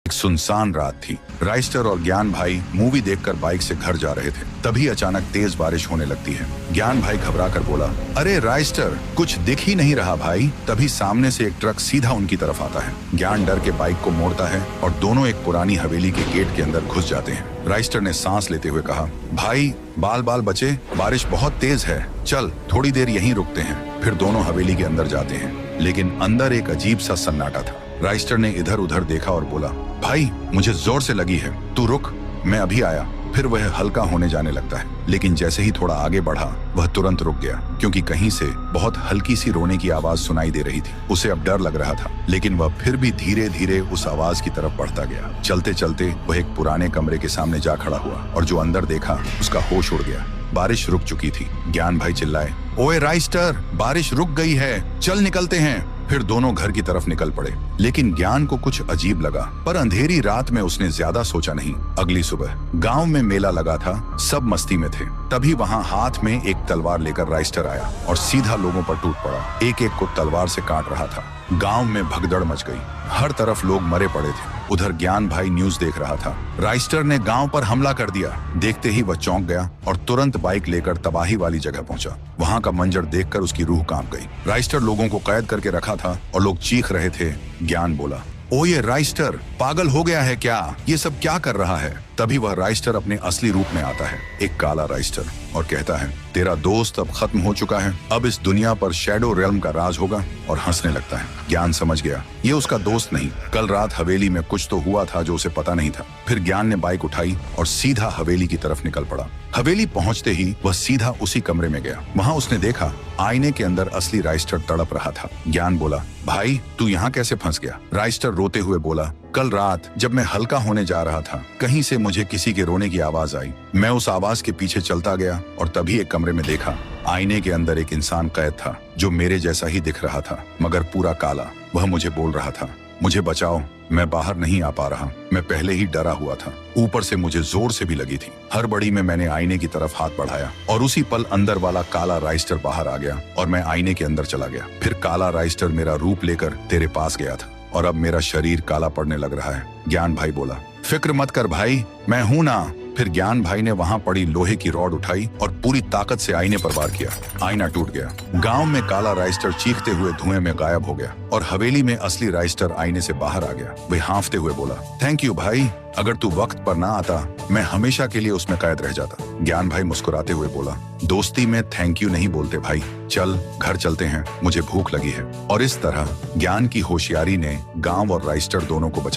एक सुनसान रात थी। राइस्टर और ज्ञान भाई मूवी देखकर बाइक से घर जा रहे थे। तभी अचानक तेज बारिश होने लगती है। ज्ञान भाई घबरा कर बोला, अरे राइस्टर, कुछ दिख ही नहीं रहा भाई। तभी सामने से एक ट्रक सीधा उनकी तरफ आता है। ज्ञान डर के बाइक को मोड़ता है और दोनों एक पुरानी हवेली के गेट के अंदर घुस जाते हैं। राइस्टर ने सांस लेते हुए कहा, भाई बाल बाल बचे, बारिश बहुत तेज है, चल थोड़ी देर यहीं रुकते हैं। फिर दोनों हवेली के अंदर जाते हैं, लेकिन अंदर एक अजीब सा सन्नाटा था। राइस्टर ने इधर उधर देखा और बोला, भाई मुझे जोर से लगी है, तू रुक, मैं अभी आया। फिर वह हल्का होने जाने लगता है, लेकिन जैसे ही थोड़ा आगे बढ़ा वह तुरंत रुक गया, क्योंकि कहीं से बहुत हल्की सी रोने की आवाज सुनाई दे रही थी। उसे अब डर लग रहा था, लेकिन वह फिर भी धीरे धीरे उस आवाज की तरफ बढ़ता गया। चलते चलते वह एक पुराने कमरे के सामने जा खड़ा हुआ और जो अंदर देखा उसका होश उड़ गया। बारिश रुक चुकी थी। ज्ञान भाई चिल्लाए, ओए राइस्टर, बारिश रुक गई है, चल निकलते हैं। फिर दोनों घर की तरफ निकल पड़े, लेकिन ज्ञान को कुछ अजीब लगा, पर अंधेरी रात में उसने ज्यादा सोचा नहीं। अगली सुबह गांव में मेला लगा था, सब मस्ती में थे। तभी वहां हाथ में एक तलवार लेकर राइस्टर आया और सीधा लोगों पर टूट पड़ा। एक एक को तलवार से काट रहा था। गांव में भगदड़ मच गई, हर तरफ लोग मरे पड़े थे। उधर ज्ञान भाई न्यूज देख रहा था। राइस्टर ने गांव पर हमला कर दिया। देखते ही वह चौंक गया और तुरंत बाइक लेकर तबाही वाली जगह पहुंचा। वहां का मंजर देखकर उसकी रूह कांप गई। राइस्टर लोगों को कैद करके रखा था और लोग चीख रहे थे। ज्ञान बोला, ओ ये राइस्टर पागल हो गया है क्या? ये सब क्या कर रहा है? तभी वह राइस्टर अपने असली रूप में आता है, एक काला राइस्टर, और कहता है, तेरा दोस्त अब खत्म हो चुका है, अब इस दुनिया पर शैडो रेल्म का राज होगा, और हंसने लगता है। ज्ञान समझ गया, ये उसका दोस्त नहीं, कल रात हवेली में कुछ तो हुआ था जो उसे पता नहीं था। फिर ज्ञान ने बाइक उठाई और सीधा हवेली की तरफ निकल पड़ा। हवेली पहुंचते ही वह सीधा उसी कमरे में गया। वहां उसने देखा आईने के अंदर असली राइस्टर तड़प रहा था। ज्ञान बोला, भाई तू यहाँ कैसे फंस गया? राइस्टर रोते हुए बोला, कल रात जब मैं हल्का होने जा रहा था, कहीं से मुझे किसी के रोने की आवाज आई। मैं उस आवाज के पीछे चलता गया और तभी एक कमरे में देखा, आईने के अंदर एक इंसान कैद था जो मेरे जैसा ही दिख रहा था, मगर पूरा काला। वह मुझे बोल रहा था, मुझे बचाओ, मैं बाहर नहीं आ पा रहा। मैं पहले ही डरा हुआ था, ऊपर से मुझे जोर से भी लगी थी। हड़बड़ी में मैंने आईने की तरफ हाथ बढ़ाया और उसी पल अंदर वाला काला राइस्टर बाहर आ गया और मैं आईने के अंदर चला गया। फिर काला राइस्टर मेरा रूप लेकर तेरे पास गया था और अब मेरा शरीर काला पड़ने लग रहा है। ज्ञान भाई बोला, फिक्र मत कर भाई, मैं हूं ना। फिर ज्ञान भाई ने वहां पड़ी लोहे की रॉड उठाई और पूरी ताकत से आईने पर वार किया। आईना टूट गया। गांव में काला राइस्टर चीखते हुए धुएं में गायब हो गया और हवेली में असली राइस्टर आईने से बाहर आ गया। वह हांफते हुए बोला, थैंक यू भाई, अगर तू वक्त पर ना आता मैं हमेशा के लिए उसमें कैद रह जाता। ज्ञान भाई मुस्कुराते हुए बोला, दोस्ती में थैंक यू नहीं बोलते भाई, चल घर चलते हैं, मुझे भूख लगी है। और इस तरह ज्ञान की होशियारी ने गांव और राइस्टर दोनों को बचा